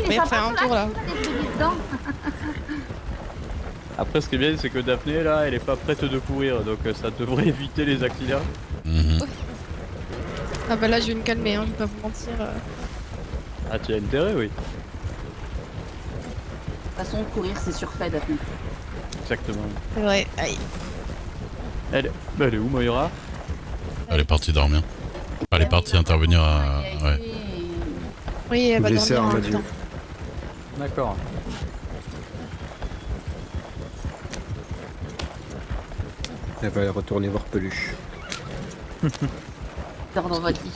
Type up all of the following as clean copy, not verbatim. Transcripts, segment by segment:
mais ça faire un passe tour là, là. je suis dedans. Après, ce qui est bien, c'est que Daphné, là, elle est pas prête de courir, donc ça devrait éviter les accidents. Mhm. Ah bah là je vais me calmer, hein, je vais pas vous mentir. Ah, tu as intérêt, oui. De toute façon, courir, c'est surfait, Daphné. Exactement. C'est vrai, aïe. Elle est où, Moira? Elle est partie dormir. Elle est partie intervenir à... Ouais. Oui, elle va Blessé dormir en même armadillo. temps. D'accord. Elle va retourner voir Peluche. Dors dans votre lit.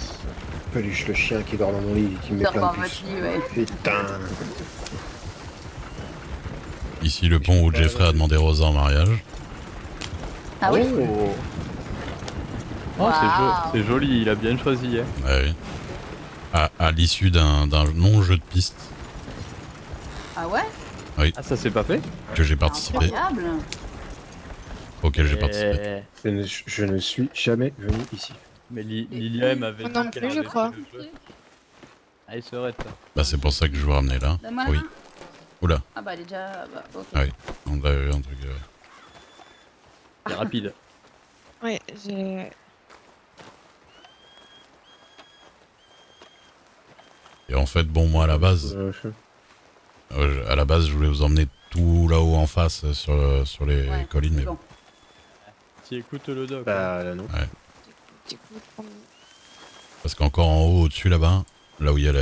Peluche, le chien qui dort dans mon lit et qui me met Dors plein dans de votre puces. lit, ouais. Putain. Ici, le pont où Jeffrey a demandé Rosa en mariage. Ah oui. Oh, Waouh. c'est joli, il a bien choisi, hein. Ouais, oui. À l'issue d'un non-jeu de piste Ah ouais. Ah, ça c'est pas fait? que j'ai participé, Incroyable. auquel j'ai participé. Je ne suis jamais venu ici. Mais Lilia m'avait Moi non dit plus, qu'elle je avait crois. fait le jeu. Ah, il serait ça. Bah c'est pour ça que je vous ramenais là. Donne-moi Oui. la main. Oula, Ah bah elle est déjà... Bah, ok. ah oui, on avait eu un truc... C'est rapide. Ouais, j'ai... Et en fait, bon, moi à la base, je voulais vous emmener tout là-haut en face sur les Ouais, collines, mais bon. Tu écoutes le doc. hein. Bah là non. J'écoute. parce qu'encore en haut, au-dessus là-bas, là où il y a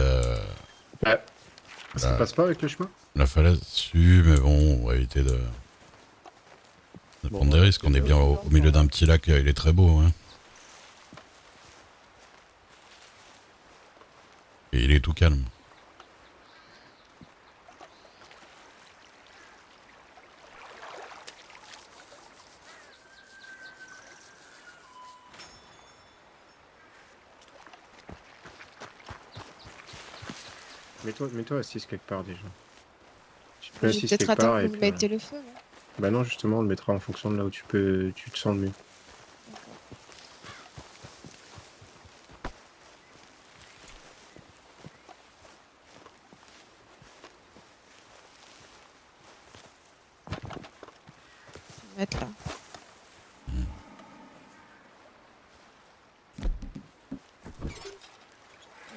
Ça passe pas avec le chemin? la falaise, si, mais bon, on va éviter de Bon, prendre des risques. On est bien au milieu d'un petit lac, il est très beau, hein. Et il est tout calme. Mets-toi assise quelque part déjà. Tu te Je mets vais assise peut-être quelque attendre part que et vous puis... mettiez le feu. Non Bah non, justement, on le mettra en fonction de là où tu te sens le mieux. Je vais me mettre là.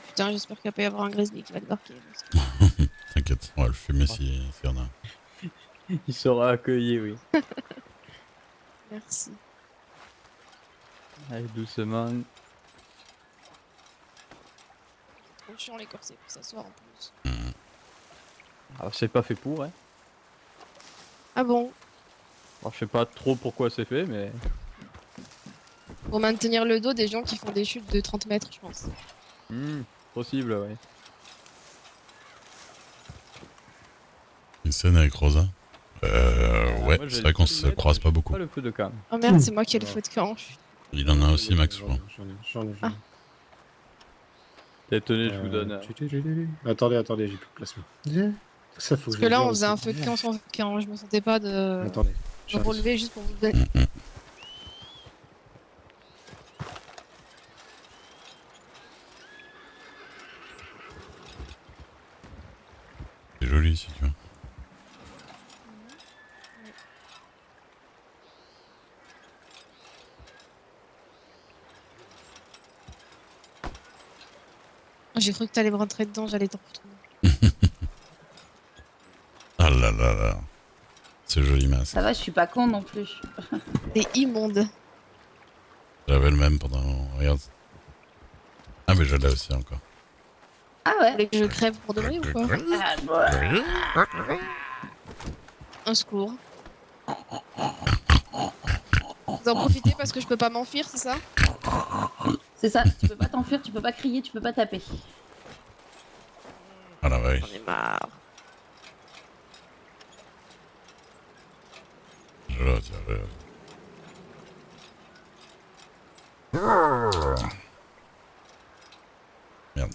Putain, j'espère qu'il va pas y avoir un grizzly qui va débarquer. Parce que... T'inquiète, on va le fumer s'il y en a. Il sera accueilli, oui. Merci. Allez, doucement. C'est trop chiant les corsets pour s'asseoir en plus. Alors, c'est pas fait pour, hein. Ah bon? Alors, je sais pas trop pourquoi c'est fait, mais... Pour maintenir le dos des gens qui font des chutes de 30 mètres, je pense. Possible, ouais. Une scène avec Rosa. Ouais, Moi, j'ai c'est vrai qu'on le se mètre, croise pas j'ai beaucoup. Pas le feu de camp. Oh merde, c'est moi qui ai le feu de camp. Il en a aussi, Max, je crois. J'en ai. Ah. Tenez, je vous donne. Attendez, j'ai plus de place. Ça faut Parce je que le là, dise on faisait aussi. un feu de camp sans camp. Je me sentais pas de Attendez. relever juste pour vous donner. C'est joli si tu veux. J'ai cru que t'allais me rentrer dedans, j'allais t'en retrouver. Ah là là là. C'est joli, Max. Ça va, je suis pas con non plus. C'est immonde. J'avais le même pendant... Regarde. Ah mais je l'ai aussi encore. Ah Vous ouais. voulez que je crève pour de vrai ou quoi? Ah, bah. Un secours. Vous en profitez parce que je peux pas m'enfuir, c'est ça? C'est ça, tu peux pas t'enfuir, tu peux pas crier, tu peux pas taper. Ah la vache. J'en ai marre. Je l'ai, tiens, je l'ai. Merde.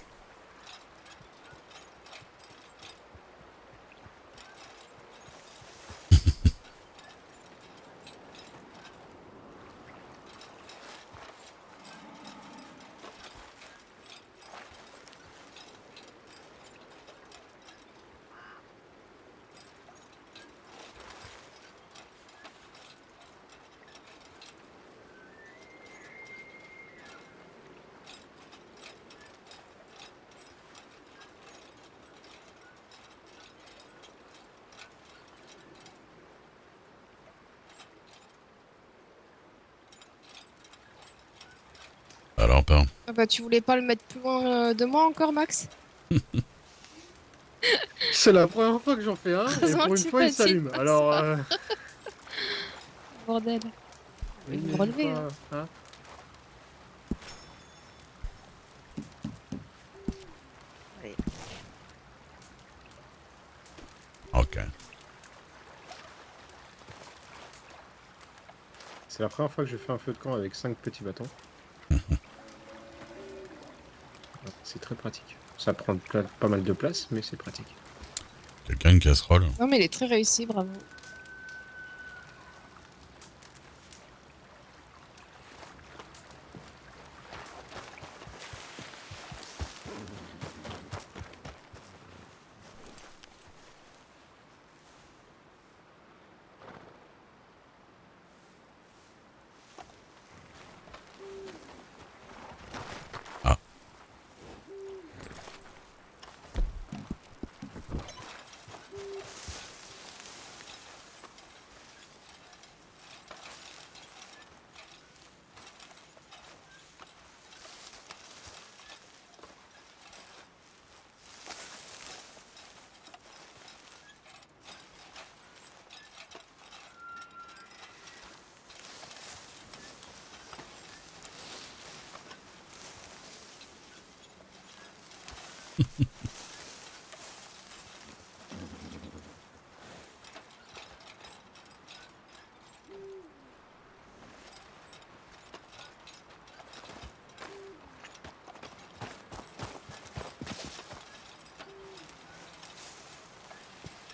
bah tu voulais pas le mettre plus loin de moi encore, Max? C'est la première fois que j'en fais un, et Heureusement pour que une tu fois il passes s'allume. vite, Alors, Bordel. Je vais me n'hésite relever, pas, hein. Ok. C'est la première fois que je fais un feu de camp avec 5 petits bâtons. C'est très pratique. Ça prend pas mal de place, mais c'est pratique. Quelqu'un une casserole? Non mais il est très réussi, bravo.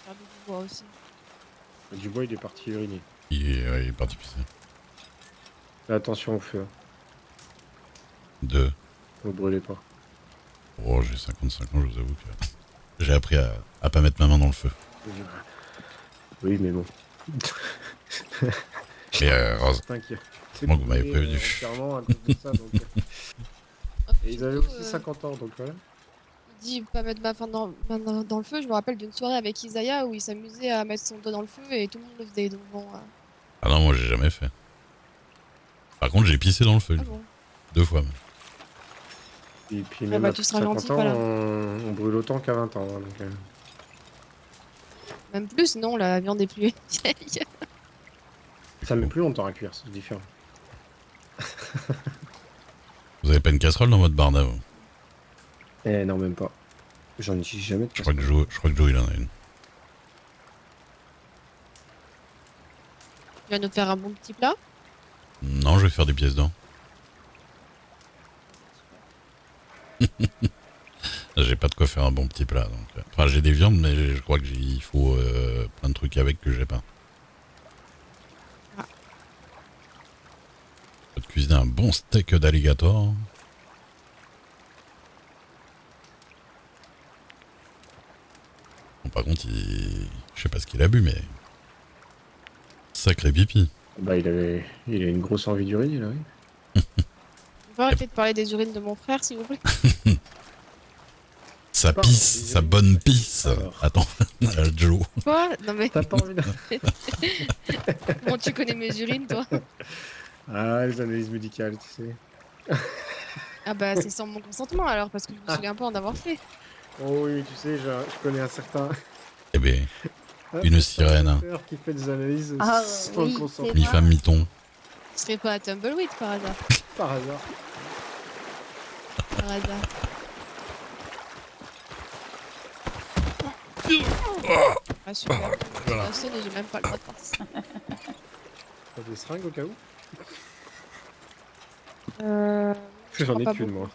Faire du bois aussi. Du bois, il est parti uriner. Il est parti pisser. Fais attention au feu. 2. Ne brûlez pas. Oh, j'ai 55 ans, je vous avoue que j'ai appris à pas mettre ma main dans le feu. Oui, mais bon. Et T'inquiète. C'est Moi, vous m'avez brûlé, prévenu. entièrement à cause de ça, donc, Et ils avaient Surtout, aussi 50 ans, donc voilà. Il dit pas mettre main dans le feu. Je me rappelle d'une soirée avec Isaiah où il s'amusait à mettre son doigt dans le feu et tout le monde le faisait. Donc bon. Ah non, moi j'ai jamais fait. Par contre, j'ai pissé dans le feu. Ah bon. 2 fois même. Et puis Ah même bah, à tu seras 50 gentil, ans, pas là. on brûle autant qu'à 20 ans. Hein, donc, Même plus, non, la viande est plus vieille. Ça met plus longtemps à cuire, c'est différent. Vous avez pas une casserole dans votre barda, vous? Eh non, même pas. J'en utilise jamais de Je crois que Joe il en a une. Tu vas nous faire un bon petit plat. Non, je vais faire des pièces d'or. J'ai pas de quoi faire un bon petit plat. Donc. Enfin, j'ai des viandes, mais je crois que il faut plein de trucs avec que j'ai pas. Ah. Je vais te cuisiner un bon steak d'alligator. Bon, par contre, je sais pas ce qu'il a bu, mais sacré pipi. Bah, il a une grosse envie d'uriner, là, oui. On peut arrêter de parler des urines de mon frère, s'il vous plaît. Ça Pardon, pisse, désolé. sa bonne pisse. Alors. Attends, Joe. Quoi? Non mais T'as pas envie de... bon, tu connais mes urines, toi? Ah, les analyses médicales, tu sais. Ah bah c'est sans mon consentement alors, parce que je me souviens pas en avoir fait. Oh oui, tu sais, je connais un certain... Eh ben, une sirène. docteur qui fait des analyses Ah, sans oui, consentement. c'est mi-femme, mi-ton. Je serais pas à Tumbleweed par hasard. Par hasard. Par hasard. Ah super. Voilà. Personne et j'ai même pas le droit de participer. T'as des seringues au cas où? Je J'en crois ai pas qu'une, beaucoup. moi.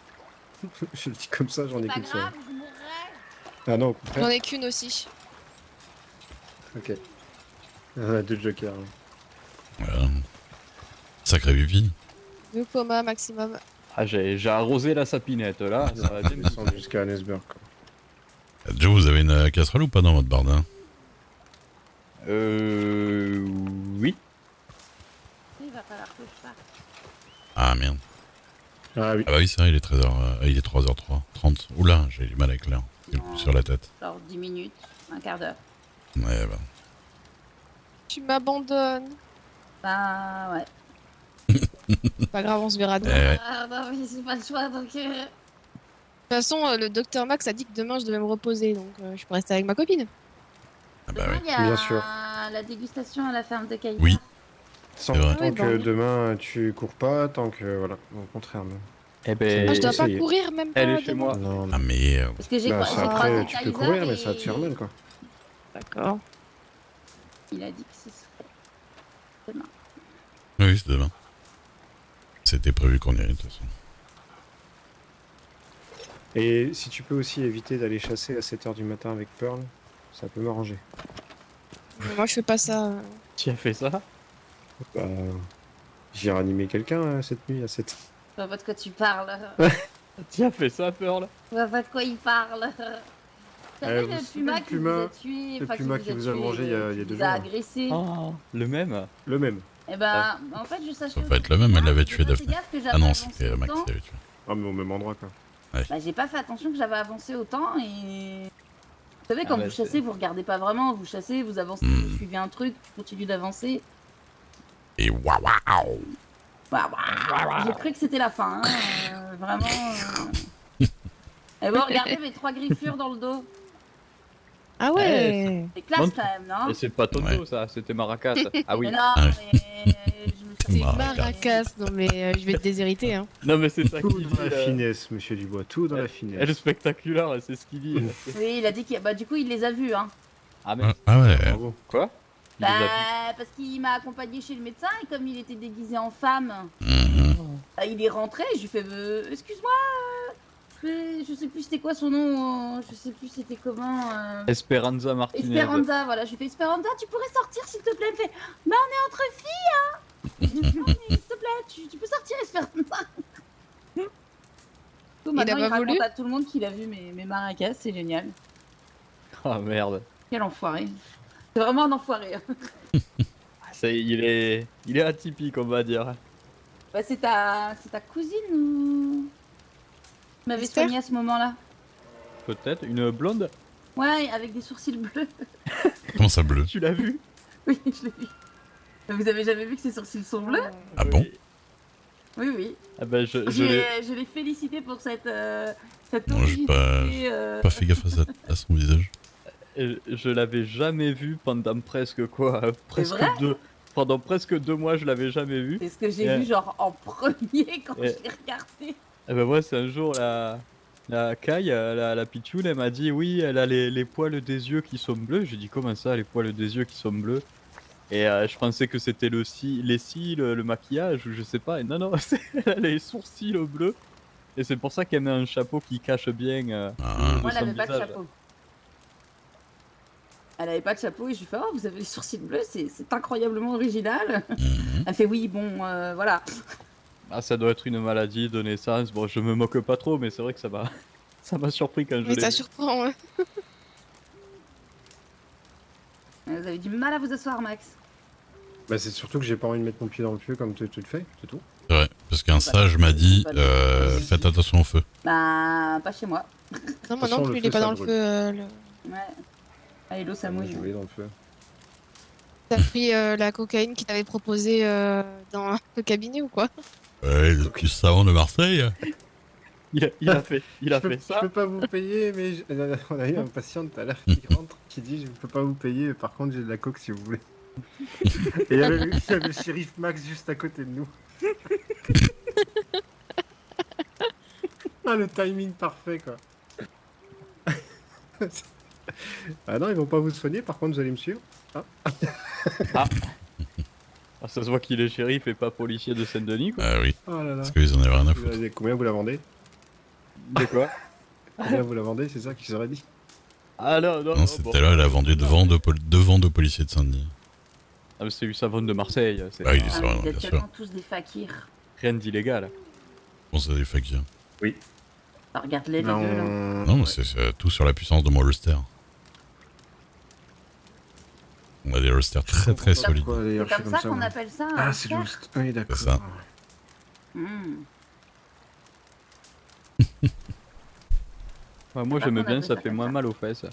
Je le dis comme ça, j'en ai Pas qu'une seule. grave, je mourrai. Ah non, au J'en contraire. ai qu'une aussi. Ok. On a 2 jokers. Hein. Sacré pipi. 2 comas maximum. Ah, j'ai arrosé la sapinette là. Ça va bien me Descendre jusqu'à Annesburg. Quoi. Joe, vous avez une casserole ou pas dans votre bardin? Oui. Il va falloir que je parte. Ah merde. Ah oui. Ah bah oui, c'est vrai, il est 13h, il est 3h03. 30. Oula, j'ai du mal avec l'heure. J'ai le coup sur la tête. Genre 10 minutes, un quart d'heure. Ouais, bah. Tu m'abandonnes. Bah ouais. Pas grave, on se verra demain. De toute Ah non, mais j'ai pas le choix donc. façon, le docteur Max a dit que demain je devais me reposer, donc je peux rester avec ma copine. Ah bah Demain, oui. il y a Bien sûr. la dégustation à la ferme de Caïta. Oui. Tant, vrai. tant Oui, que bah. demain tu cours pas, tant que voilà, au contraire même. Eh Ah, ben, je dois pas essayez. courir même pas elle est chez demain. moi. Non, Ah mais Parce que j'ai bah, j'ai ça, croisé après tu peux Kaiser courir, mais et ça va te faire mal quoi. D'accord. Il a dit que ce serait demain. oui, c'est demain. C'était prévu qu'on y aille de toute façon. Et si tu peux aussi éviter d'aller chasser à 7h du matin avec Pearl, ça peut m'arranger. Mais moi je fais pas ça. Tu as fait ça? Bah, j'ai ranimé quelqu'un cette nuit à 7h. Je vois pas de quoi tu parles. Tu as fait ça, Pearl? Je vois pas de quoi il parle. Vous savez, vous le savez, puma le qui vous puma- a tué, le enfin puma qui vous a tué, mangé il y a qui 2 vous jours, a là. agressé. Ah, le même? Le même. Eh ben, en fait, je sachais. Ça peut pas être le même, elle l'avait tué, J'ai pas fait Daphné. gaffe que j'avais Ah non, avancé c'était Max autant. qui l'avait tué. Ah mais au même endroit quoi. Bah, j'ai pas fait attention que j'avais avancé autant et. Vous savez, quand bah, vous c'est- chassez, vous regardez pas vraiment, vous chassez, vous avancez, Hmm. vous suivez un truc, tu continues d'avancer. Et waouh waouh. J'ai cru que c'était la fin, hein, vraiment. Et bon, regardez mes 3 griffures dans le dos. Ah ouais. C'est classe Montre. quand même, non? Et c'est pas Toto, Ouais. ça, c'était Maracas. Ah oui. Mais non, Ah mais je me suis C'est Maracas. Maracas, non mais je vais te déshériter hein. Non, mais c'est ça Tout qu'il dans dit. la finesse, monsieur Dubois, tout dans la Elle est finesse. spectaculaire, c'est ce qu'il dit. Oui, il a dit qu'il bah du coup il les a vus, hein. Ah, mais Ah ouais. Bravo. quoi? Il les a vus. Bah parce qu'il m'a accompagné chez le médecin et comme il était déguisé en femme, Mhm. bah, il est rentré, je lui fais excuse-moi, je sais plus c'était quoi son nom, je sais plus c'était comment. Esperanza Martinez. Esperanza, voilà, je lui fais Esperanza, tu pourrais sortir s'il te plaît, elle me fait bah on est entre filles hein. Je lui fais, non, mais, s'il te plaît, tu peux sortir Esperanza. Maintenant, pas raconte voulu à tout le monde qu'il a vu mes maracas, c'est génial. Ah merde. Quel enfoiré. C'est vraiment un enfoiré. Il est atypique, on va dire. Bah c'est ta cousine ou... Tu m'avais Esther soigné à ce moment-là. Peut-être une blonde. Ouais, avec des sourcils bleus. Comment ça bleu? Tu l'as vu? Oui, je l'ai vu. Vous avez jamais vu que ses sourcils sont bleus? Ah bon? Oui, oui. Ah bah je l'ai. Je l'ai félicité pour cette Non, j'ai pas- originalité, Pas fait gaffe à son visage. Je l'avais jamais vu pendant presque quoi? Presque vrai Pendant presque 2 mois, je l'avais jamais vu. C'est ce que j'ai Yeah. vu genre en premier quand Yeah. je l'ai regardé. Et ben moi, c'est un jour la Kai, la Pichoune, elle m'a dit oui, elle a les poils des yeux qui sont bleus. J'ai dit comment ça, les poils des yeux qui sont bleus? Et je pensais que c'était les cils, le maquillage, ou je sais pas. Et non, non, elle a les sourcils bleus. Et c'est pour ça qu'elle met un chapeau qui cache bien Ah. Moi, elle son avait pas de visage. chapeau. Elle avait pas de chapeau et je lui fais oh vous avez les sourcils bleus, c'est incroyablement original. Mhm. Elle fait oui bon voilà. Ah, ça doit être une maladie de naissance. Bon, je me moque pas trop, mais c'est vrai que ça m'a ça m'a surpris quand je Oui l'ai ça vu. surprend ouais. Vous avez du mal à vous asseoir Max. Bah c'est surtout que j'ai pas envie de mettre mon pied dans le feu comme tu le fais, c'est tout. C'est vrai, parce qu'un sage m'a dit faites attention au feu. Bah pas chez moi. Non moi Attention, non le plus il feu, est pas ça dans le brûle. feu. Ouais. Allez l'eau ça Moi, mouille. je vais dans le feu. T'as pris la cocaïne qu'il t'avait proposée dans le cabinet ou quoi? Ouais, le plus savant de Marseille. Il a fait Je ça. peux pas vous payer, mais on a eu un patient tout à l'heure qui rentre, qui dit je peux pas vous payer, par contre j'ai de la coke si vous voulez. Et il y avait le shérif Max juste à côté de nous. Ah le timing parfait quoi. Ah non ils vont pas vous soigner, par contre vous allez me suivre. Ah, ça se voit qu'il est shérif et pas policier de Saint-Denis, quoi. Ah oui, Oh là là. parce qu'ils en avaient rien à foutre. Combien vous la vendez? De quoi? Combien vous la vendez, c'est ça qu'il s'aurait dit. Ah non, non, Non, non, c'était bon. là, elle a vendu devant deux policiers de Saint-Denis. Ah, mais c'est du savon de Marseille, c'est Bah oui, Ah, c'est mais vrai, vous bien êtes sûr. tellement tous des fakirs. rien d'illégal. Bon, c'est des fakirs. Bah, regarde-les les deux Non, là. Non, mais c'est tout sur la puissance de mon Ulster. On a des Ulsters très très C'est solides. Pourquoi d'ailleurs C'est je suis comme comme ça ça qu'on moi. appelle ça. Ah un c'est cerf. juste. Oui d'accord. C'est ça. Hmm. Ouais, moi pas j'aimais qu'on bien, appelle ça ça fait comme moins ça. mal aux fesses.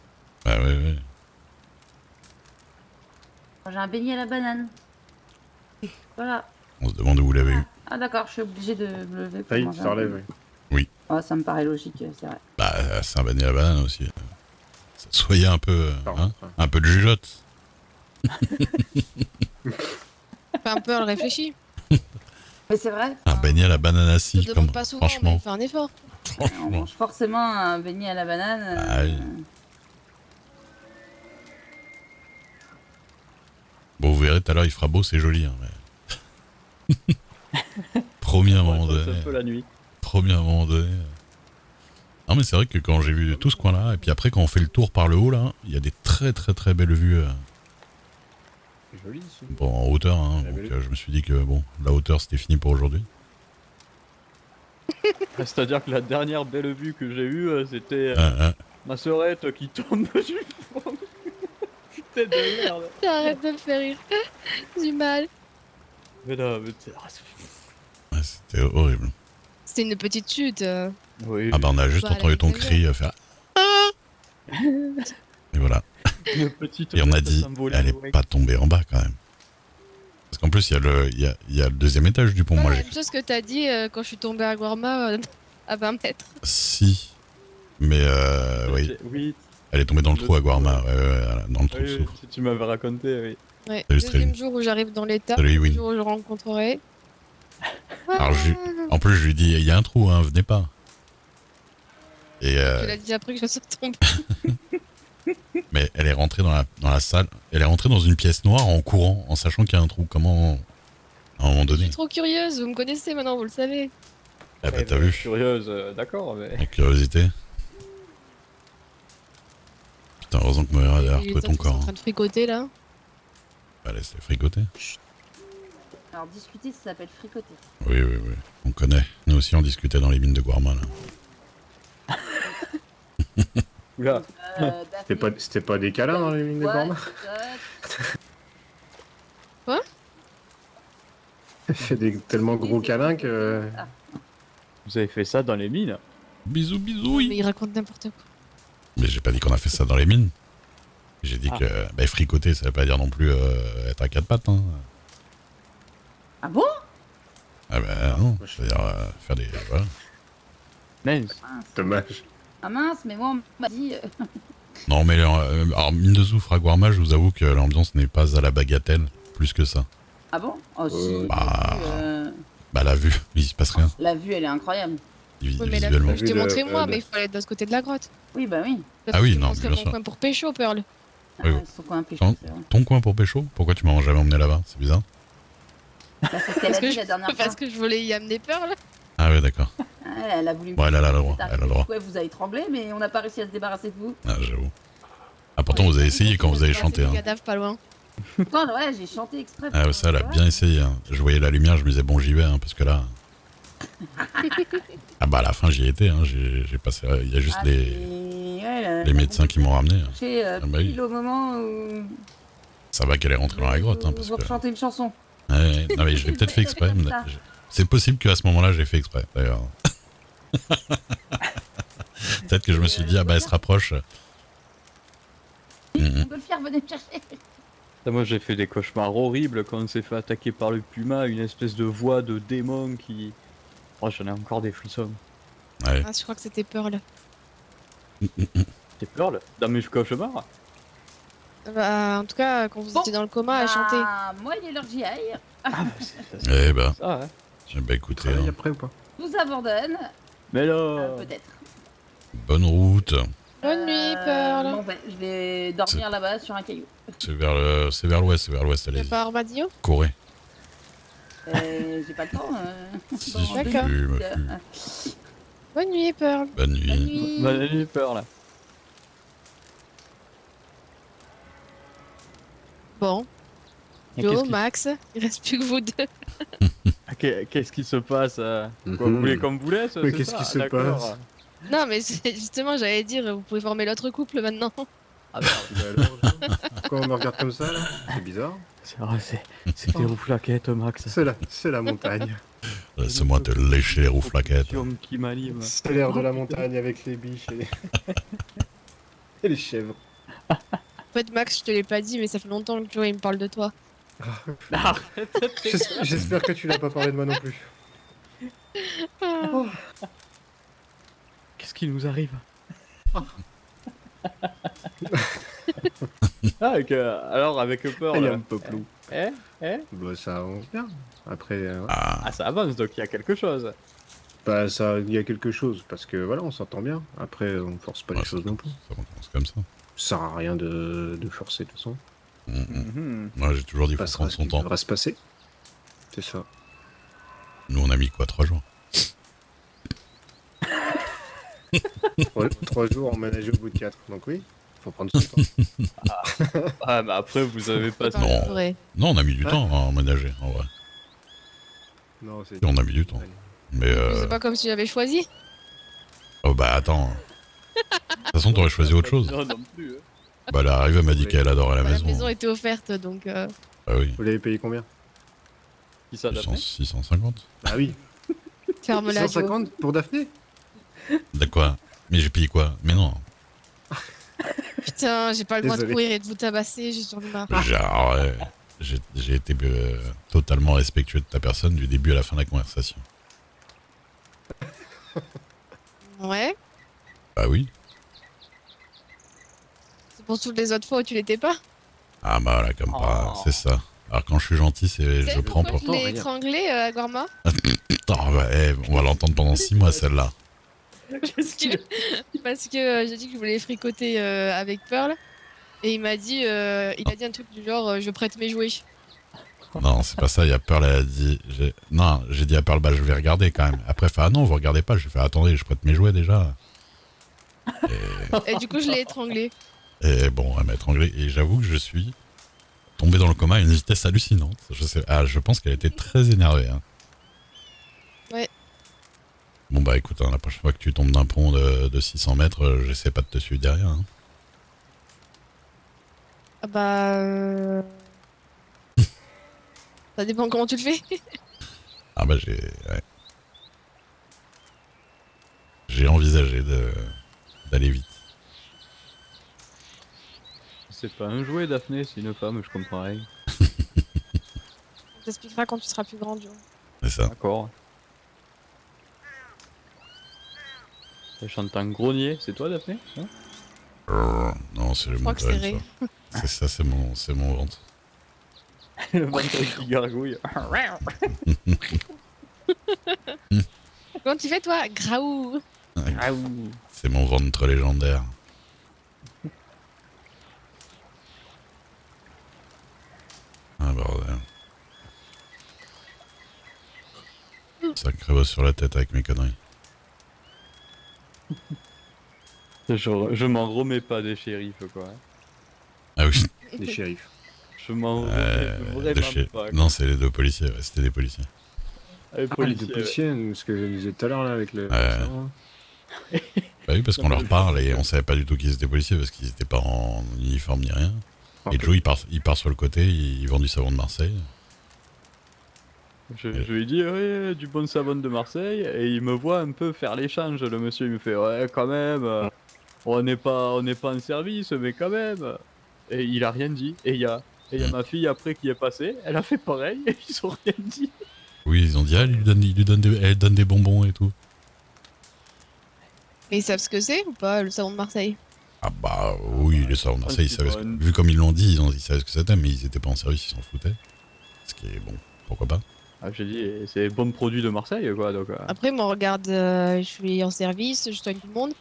Ah ouais, ouais. J'ai un beignet à la banane. Voilà. On se demande où vous l'avez eu. Ah d'accord, je suis obligée de me lever pour Ah oui, manger tu un t'enlèves, peu. oui. Oh, ça me paraît logique, c'est vrai. Bah, c'est un beignet à la banane aussi. Soyez un peu, Pardon. un peu de jugeote. Fais un peu le réfléchi. Mais c'est vrai. Un beignet à la banane Je assis, te comme demande pas souvent, mais franchement. fais un effort. On Franchement. mange forcément un beignet à la banane. Ah oui. Bon, vous verrez tout à l'heure, il fera beau, c'est joli. Hein, mais... promis à un moment Ouais, c'est donné. un peu la nuit. Promis à un moment donné. Non, mais c'est vrai que quand j'ai vu tout ce coin-là, et puis après, quand on fait le tour par le haut, là, il y a des très très très belles vues. C'est joli ici. Bon, en hauteur, hein, La donc belle. je me suis dit que bon, la hauteur c'était fini pour aujourd'hui. C'est-à-dire que la dernière belle vue que j'ai eue, c'était Ah, ma sœurette qui tombe du fond. Putain de merde. Arrête de me faire rire. J'ai mal. Mais non, mais ouais, c'était horrible. C'était une petite chute. Oui. Ah bah on a juste Bah, entendu la ton même cri faire. Ah et voilà. Une petite Et on a bête dit, s'envoler elle loin. est pas tombée en bas quand même. Parce qu'en plus, il y a le deuxième étage du pont. Pas Moi, la j'ai même chose que t'as dit quand je suis tombée à Guarma à 20 mètres. si. Mais oui, Oui, elle est tombée dans le Le trou à trou, Guarma, dans le trou de oui, souffle. si tu m'avais raconté, oui. Ouais. Salut, Deuxième Stream. jour où j'arrive dans l'état. Salut, Le Win. jour où je rencontrerai. Alors, en plus, je lui dis, il y a un trou, hein, venez pas. Et Tu l'as dit après que je suis tombée. mais elle est rentrée dans la salle, elle est rentrée dans une pièce noire en courant, en sachant qu'il y a un trou. Comment, à un moment Je donné, suis trop curieuse, vous me connaissez maintenant, vous le savez. ah bah Eh t'as ben, vu, Curieuse, d'accord, mais. la curiosité. Putain, heureusement que Moira a Les retrouvé autres, ton ils sont corps. en Hein. train de fricoter là. Bah laisse-les fricoter. Alors discuter, ça s'appelle fricoter. Oui, oui, oui, on connaît. Nous aussi on discutait dans les mines de Guarma là. Oula, C'était pas des câlins dans les mines de Gorma? Il fait des tellement gros câlins que... vous avez fait ça dans les mines? Bisous, bisous. Mais Oui. il raconte n'importe quoi. Mais j'ai pas dit qu'on a fait ça dans les mines. J'ai dit Ah. que bah, fricoter, ça veut pas dire non plus être à quatre pattes. Hein. Ah bon? Ah bah non, c'est-à-dire faire des... Voilà. Mince. Mince. Dommage. Ah mince, mais moi on m'a dit... Non mais alors mine de soufre à Guarma, je vous avoue que l'ambiance n'est pas à la bagatelle, plus que ça. Ah bon? Oh si, Bah. la vue, Bah la vue, il se passe rien, la vue elle est incroyable. Oui, mais là, visuellement. je t'ai Vu montré le- moi, le- mais il faut aller de ce côté de la grotte. Oui bah oui. Parce Ah que oui, je te non, montrais bien mon sûr. coin pour pécho, Pearl. Ah, Oui. ils sont quoi un péché, Quand- c'est vrai. Ton coin pour pécho? Pourquoi tu m'as jamais emmené là-bas? C'est bizarre. Bah, c'est ce qu'elle Parce a que, dit je... la dernière fois. parce que je voulais y amener Pearl. Ah ouais d'accord. Ah, elle a voulu me Bon, elle a le droit, T'as elle a le droit. Ouais, vous a étranglé, mais on n'a pas réussi à se débarrasser de vous. Ah j'avoue. Ah pourtant vous avez essayé quand vous avez chanté. Le Hein. cadavre pas loin. Toi, ouais, j'ai chanté exprès. Ah ouais, ça elle a bien essayé. Hein. Je voyais la lumière, je me disais bon j'y vais hein, parce que là... Ah bah à la fin j'y étais, hein. J'ai passé... Il y a juste les médecins qui m'ont ramené. Hein. J'ai Ah bah oui. pile au moment où... Ça va qu'elle est rentrée dans la grotte hein, parce vous que... rechantez une chanson. Ouais, non mais je l'ai peut-être fait exprès. Comme mais ça. c'est possible qu'à ce moment-là j'ai fait exprès d'ailleurs. Peut-être que je me suis dit ah bah elle se rapproche. Mhm. Montgolfière, venez me chercher. Moi j'ai fait des cauchemars horribles quand on s'est fait attaquer par le puma, une espèce de voix de démon qui... Oh j'en ai encore des frissons. Ouais. Ah, je crois que c'était Pearl. T'es Pearl dans mes cauchemars? Bah, en tout cas, quand vous Bon, étiez dans le coma à chanter. Moi, il est l'heure que j'y aille. Ah bah c'est Eh bah, ça, hein. bah écoutez, Travaille hein, après ou pas? Je vous abandonne. Mais là... Peut-être. bonne route. Bonne nuit, Pearl. Bon, je vais dormir là-bas sur un caillou. C'est vers l'ouest, Y'a allez-y. pas Armadillo? Courez. J'ai pas le temps. Si, Bon, D'accord. me Bonne nuit, Pearl. Bonne Bonne nuit. nuit. Bah j'ai peur là. Bon, Et Joe, qu'est-ce qui- Max, il reste plus que vous deux. Ah, qu'est-ce qui se passe Quoi, Mhm. vous voulez qu'on vous laisse? Mais c'est qu'est-ce ça qui se D'accord. passe Non, mais justement, j'allais dire, vous pouvez former l'autre couple maintenant. Ah merde. Bah alors, pourquoi on me regarde comme ça là? C'est bizarre. C'est vrai, c'est des rouflaquettes, Max. C'est la montagne. Laisse-moi te lécher les rouflaquettes. Qui m'anime. C'est l'air de la montagne avec les biches et les chèvres. En fait, Max, je te l'ai pas dit, mais ça fait longtemps que Joe il me parle de toi. Arrête, J'espère que tu n'as pas parlé de moi non plus. Qu'est-ce qui nous arrive? Ah, alors avec peur. Il y a Là. un peu flou. Eh Bah, ça avance bien. Après, Ah, ça avance, donc il y a quelque chose. bah, ça, il y a quelque chose. Parce que voilà, on s'entend bien. Après, on force pas les Ouais, choses non plus. Ça commence comme ça. Ça sert à rien de forcer de toute façon. Mhm. Moi, j'ai toujours dit Il faut passera prendre ce son qui temps. devra se passer. C'est ça. Nous, on a mis quoi, 3 jours? 3 jours emménagés au bout de 4. Donc oui, faut prendre son temps. Ah, mais après, vous avez pas. C'est pas Non. vrai. Non, on a mis du Ouais. temps à emménager, en vrai. Non, c'est... On a mis du temps. Mais C'est pas comme si j'avais choisi. oh bah attends. De toute façon, t'aurais choisi autre chose. Non, non plus. Hein. Bah, elle est arrivée, elle m'a dit Oui. qu'elle adorait la La maison. maison était offerte, donc Ah oui, Vous l'avez payé combien? Qui ça, Daphné 650. Ah oui, ferme la 150 pour Daphné? De quoi? Mais j'ai payé quoi? Mais non. Putain, j'ai pas le droit de Désolé. courir et de vous tabasser, j'ai sur le marre. J'ai été totalement respectueux de ta personne du début à la fin de la conversation. Ouais. Bah oui. C'est pour toutes les autres fois où tu l'étais pas. Ah bah voilà, comme pas, Oh. c'est ça. Alors quand je suis gentil, c'est je prends pour... Je l'ai rien. étranglé à Gorma. Attends, bah, on va l'entendre pendant 6 mois celle-là. Parce que j'ai dit que je voulais fricoter avec Pearl. Et il m'a dit, il a dit un truc du genre, je prête mes jouets. Non, c'est pas ça, il y a Pearl, elle a dit... Non, j'ai dit à Pearl, bah je vais regarder quand même. Après, elle fait, ah non, vous regardez pas. Je lui fais, attendez, je prête mes jouets déjà. Et du coup, je l'ai étranglé. Et bon, elle m'a étranglé. Et j'avoue que je suis tombé dans le coma à une vitesse hallucinante. Je pense qu'elle était très énervée. Hein. Ouais. Bon bah écoute, hein, la prochaine fois que tu tombes d'un pont de 600 mètres, j'essaie pas de te suivre derrière. Hein. Ah bah. Ça dépend comment tu le fais. Ah bah ouais. J'ai envisagé d'aller vite. C'est pas un jouet, Daphné, c'est une femme, je comprends rien. On t'expliquera quand tu seras plus grande. Jo. C'est ça. D'accord. Elle chante un grognier, c'est toi, Daphné? Hein? Non, c'est le Je crois que montage. c'est Ray. Ça. C'est ça, c'est mon ventre. Le ventre qui gargouille. Comment tu fais toi? Graou. Ah ouh. C'est mon ventre légendaire. Ah bordel. Ça crève sur la tête avec mes conneries. Je m'en remets pas des shérifs, quoi. Ah oui. Les shérifs. Je m'en remets de vraiment chez- pas. Non, c'est les 2 policiers, ouais, c'était des policiers. Les Ah, les deux policiers, ce que je disais tout à l'heure là avec le... Bah oui, parce qu'on leur parle et on savait pas du tout qu'ils étaient policiers parce qu'ils étaient pas en uniforme ni rien. Et Joe, il part sur le côté, il vend du savon de Marseille. Je lui dis, ouais, du bon savon de Marseille, et il me voit un peu faire l'échange. Le monsieur, il me fait, ouais, quand même, on n'est pas en service, mais quand même. Et il a rien dit. Et il y a ma fille après qui est passée, elle a fait pareil, et ils ont rien dit. Oui, ils ont dit, ah, elle donne des bonbons et tout. Mais ils savent ce que c'est ou pas, le savon de Marseille? Ah bah oui, les savons de Marseille, ils c'est savaient pas une- vu comme ils l'ont dit, ils savaient ce que c'était, mais ils étaient pas en service, ils s'en foutaient. Ce qui est bon, pourquoi pas. Ah, j'ai dit, c'est les bons produits de Marseille, quoi, donc... Après, moi, regarde, je suis en service, je soigne tout le monde.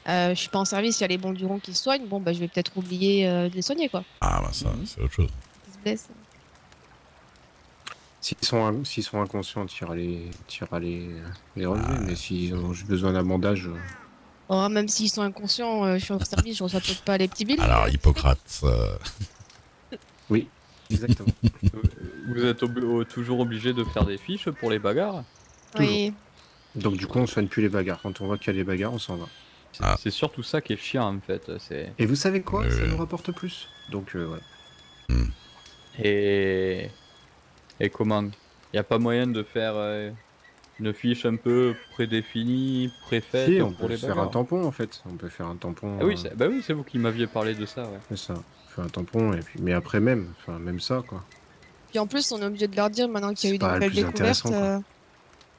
Je suis pas en service, il y a les bons durons qui se soignent. Bon, bah, je vais peut-être oublier de les soigner, quoi. Ah bah ça, c'est autre chose. Ils se blessent. S'ils sont inconscients, tu iras les relever, mais s'ils ont juste besoin d'un bandage... Oh, même s'ils sont inconscients, je suis en service, je reçois peut-être pas les petits billes. Alors, Hippocrate, Oui, exactement. Vous êtes toujours obligé de faire des fiches pour les bagarres? Oui. Donc du coup, on soigne plus les bagarres. Quand on voit qu'il y a les bagarres, on s'en va. Ah. C'est surtout ça qui est chiant, en fait. Et vous savez quoi? Ça Ouais. nous rapporte plus. Donc voilà. Et comment? Y a pas moyen de faire une fiche un peu prédéfinie, préfaite Si, on pour peut les faire un bagarres? tampon en fait. On peut faire un tampon. Ah oui, c'est vous qui m'aviez parlé de ça, ouais. C'est ça. On fait un tampon et puis mais après même, enfin même ça quoi. Puis en plus, on est obligé de leur dire maintenant qu'il y a C'est eu pas des le nouvelles plus découvertes. intéressant,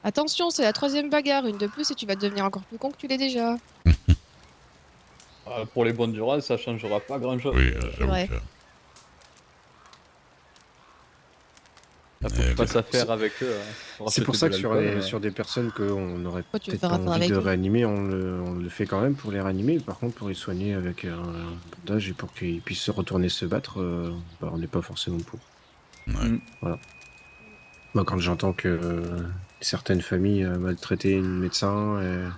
quoi. Attention, c'est la 3e bagarre, une de plus et tu vas devenir encore plus con que tu l'es déjà. Pour les bonnes durales, ça changera pas grand chose. Oui, j'avoue vrai. que. Faut Eh, pas mais- s'affaire avec eux. C'est pour ça que sur, les sur des personnes qu'on aurait Pourquoi tu veux peut-être faire pas affaire envie avec de eux réanimer, on le fait quand même pour les réanimer. Par contre, pour les soigner avec un bandage et pour qu'ils puissent se retourner se battre, on n'est pas forcément pour. Ouais. Moi, quand j'entends que certaines familles maltraitaient une médecin,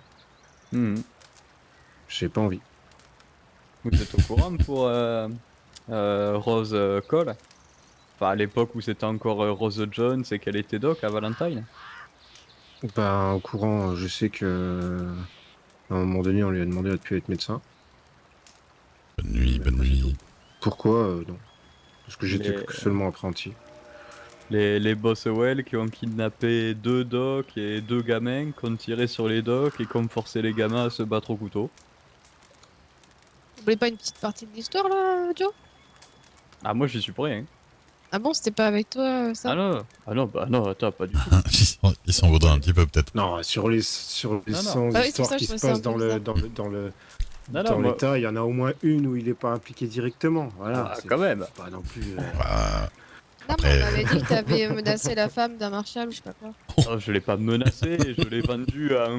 j'ai pas envie. Vous êtes au courant pour Rose Cole? Enfin, à l'époque où c'était encore Rose Jones et qu'elle était doc à Valentine. Au courant, je sais que à un moment donné, on lui a demandé de plus être médecin. Bonne nuit, bonne Pas du nuit. tout. Pourquoi non. Parce que j'étais Mais- seulement apprenti. Les Boswell qui ont kidnappé 2 docs et 2 gamins, qui ont tiré sur les docs et qui ont forcé les gamins à se battre au couteau. Vous voulez pas une petite partie de l'histoire là, Joe? Ah, moi j'y suis pour rien. Ah bon, c'était pas avec toi ça? Ah non, bah non, attends, pas du tout. Il s'en vaudra un petit peu peut-être. Non, sur les Non, 100 Ah oui, c'est pour histoires ça, qui je se trouvais ça passent un peu Non, dans moi- l'État, il y en a au moins une où il n'est pas impliqué directement. Voilà. Ah, c'est quand même. pas non plus. Bah, Non, mais on m'avait dit que t'avais menacé la femme d'un marshal ou je sais pas quoi. Oh, je l'ai pas menacé, je l'ai vendu à un